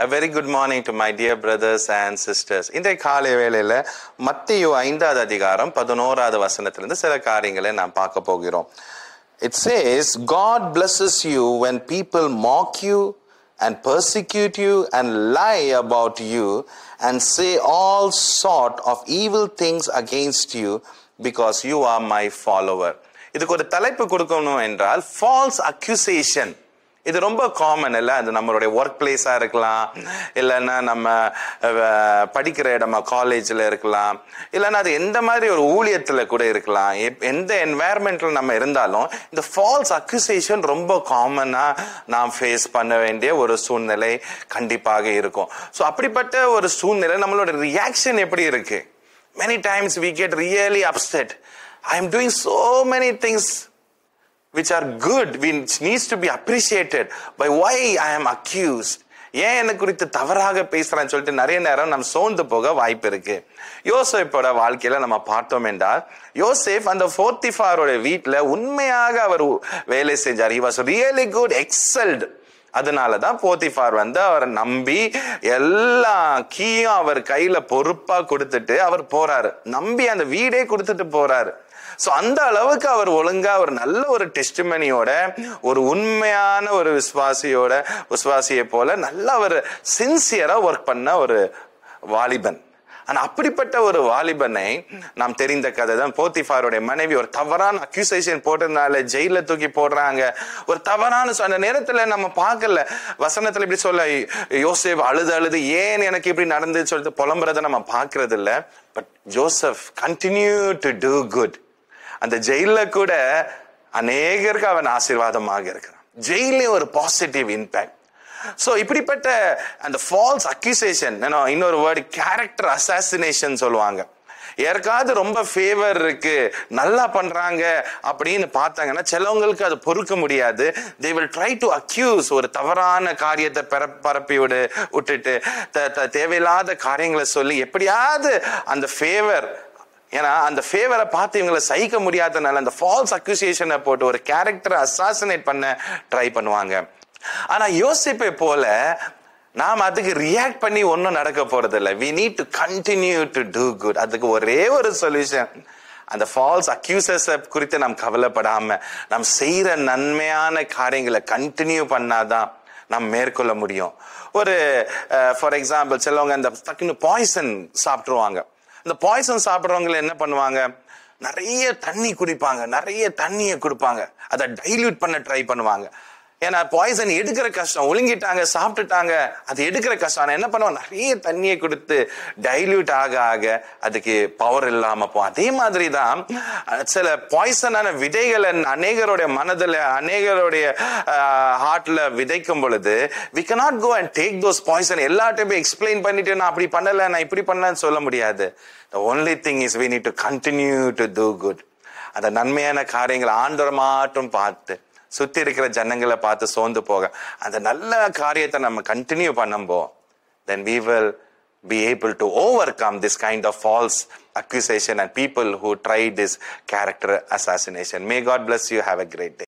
A very good morning to my dear brothers and sisters. இன்றைய காலை வேளையில மத்தேயு 5வது அதிகாரம் 11வது வசனத்திலிருந்து சில காரியங்களை நாம் பார்க்க போகிறோம். It says, God blesses you when people mock you and persecute you and lie about you and say all sort of evil things against you because you are my follower. இதுக்கு ஒரு தலைப்பு கொடுக்கணும் என்றால் false accusation. இது ரொம்ப common இல்லை? அது நம்மளுடைய ஒர்க் பிளேஸா இருக்கலாம், இல்லைன்னா நம்ம படிக்கிற இடமா காலேஜில் இருக்கலாம், இல்லைன்னா அது எந்த மாதிரி ஒரு ஊழியத்தில் கூட இருக்கலாம். எந்த என்வாயர்மெண்ட்ல நம்ம இருந்தாலும் இந்த ஃபால்ஸ் அக்யூசேஷன் ரொம்ப காமனாக நாம் ஃபேஸ் பண்ண வேண்டிய ஒரு சூழ்நிலை கண்டிப்பாக இருக்கும். ஸோ அப்படிப்பட்ட ஒரு சூழ்நிலை நம்மளோட ரியாக்ஷன் எப்படி இருக்கு? Many times we get really upset. I am doing so many things which are good, which needs to be appreciated, by why I am accused. ஏன் என்ன குறித்து தவறாக பேசுறான்னு சொல்லிட்டு நிறைய நேரம் நம்ம சோர்ந்து போக வாய்ப்பு இருக்கு. யோசேப்போட வாழ்க்கையில நம்ம பார்த்தோம் என்றால், யோசேப் அந்த போத்திஃபாரோட வீட்டுல உண்மையாக அவர் வேலை செஞ்சார். he was really good, excelled. அதனாலதான் போத்திஃபார் அவரை நம்பி எல்லா கீயும் அவர் கையில பொறுப்பா கொடுத்துட்டு அவர் போறாரு. நம்பி அந்த வீடே கொடுத்துட்டு போறாரு. சோ அந்த அளவுக்கு அவர் ஒழுங்கா ஒரு நல்ல ஒரு டெஸ்டிமனியோட, ஒரு உண்மையான ஒரு விசுவாசியை போல நல்லா ஒரு சின்சியரா ஒர்க் பண்ண ஒரு வாலிபன். ஆனா அப்படிப்பட்ட ஒரு வாலிபனை நாம் தெரிந்த கதை தான். போத்திஃபாருடைய மனைவி ஒரு தவறான அக்யூசேஷன் போட்டதுனால ஜெயில தூக்கி போடுறாங்க. ஒரு தவறான அந்த நேரத்துல நம்ம பார்க்கல, வசனத்துல இப்படி சொல்ல யோசேப் அழுது ஏன் எனக்கு இப்படி நடந்துன்னு சொல்லிட்டு புலம்புறதை நம்ம பார்க்கறது இல்ல. But Joseph continue to do good. அந்த ஜெயில கூட அநேகருக்கு அவன் ஆசீர்வாதமாக இருக்கிறான். ஜெயிலே ஒரு பாசிட்டிவ் இம்பாக்ட். சோ இப்படிப்பட்ட அந்த ஃபால்ஸ் அக்யூசேஷன், இன்னொரு வேர்டு கேரக்டர் அசாசினேஷன் சொல்லுவாங்க. யாருக்காவது ரொம்ப ஃபேவர் இருக்கு, நல்லா பண்றாங்க அப்படின்னு பார்த்தாங்கன்னா சிலவங்களுக்கு அது பொறுக்க முடியாது. they will try to accuse, ஒரு தவறான காரியத்தை பரப்பி விட்டுட்டு தேவையில்லாத காரியங்களை சொல்லி எப்படியாவது அந்த ஃபேவர், ஏன்னா அந்த ஃபேவரை பார்த்து இவங்களை சகிக்க முடியாதனால அந்த ஃபால்ஸ் அக்யூசியேஷனை போட்டு ஒரு கேரக்டரை அசாசினேட் பண்ண ட்ரை பண்ணுவாங்க. ஆனா யோசிப்பை போல நாம் அதுக்கு ரியாக்ட் பண்ணி ஒன்னும் நடக்க போறது இல்லை. we need to continue to do good. அதுக்கு ஒரே ஒரு சொல்யூஷன், அந்த ஃபால்ஸ் அக்யூசர்ஸ் குறித்து நாம் கவலைப்படாம நாம் செய்யற நன்மையான காரியங்களை கண்டினியூ பண்ணாதான் நாம் மேற்கொள்ள முடியும். ஒரு ஃபார் எக்ஸாம்பிள், சிலவங்க அந்த டக்குன்னு பாய்சன் சாப்பிட்டுருவாங்க. இந்த பாய்சன் சாப்பிட்றவங்க என்ன பண்ணுவாங்க, நிறைய தண்ணி குடிப்பாங்க, நிறைய தண்ணியை கொடுப்பாங்க, அதை டைல்யூட் பண்ண ட்ரை பண்ணுவாங்க. ஏன்னா பாய்சன் எடுக்கிற கஷ்டம், ஒழுங்கிட்டாங்க சாப்பிட்டுட்டாங்க, அது எடுக்கிற கஷ்டம். ஆனா என்ன பண்ணுவாங்க, நிறைய தண்ணியை கொடுத்து டைல்யூட் ஆக ஆக அதுக்கு பவர் இல்லாம போகும். அதே மாதிரிதான் சில பாய்சனான விதைகளை அநேகருடைய மனதுல, அநேகருடைய ஹார்ட்ல விதைக்கும் பொழுது we cannot go and take those poison. எல்லாத்தையுமே எக்ஸ்பிளைன் பண்ணிட்டு நான் அப்படி பண்ணல, நான் இப்படி பண்ணலன்னு சொல்ல முடியாது. The only thing is we need to continue to do good. அந்த நன்மையான காரியங்களை ஆண்டவர் மாட்டும் பார்த்து, சுத்தி இருக்கிற ஜனங்களை பார்த்து சோர்ந்து போக அந்த நல்ல காரியத்தை நம்ம கண்டினியூ பண்ணும்போது, then we will be able to overcome this kind of false accusation and people who try this character assassination. May God bless you. Have a great day.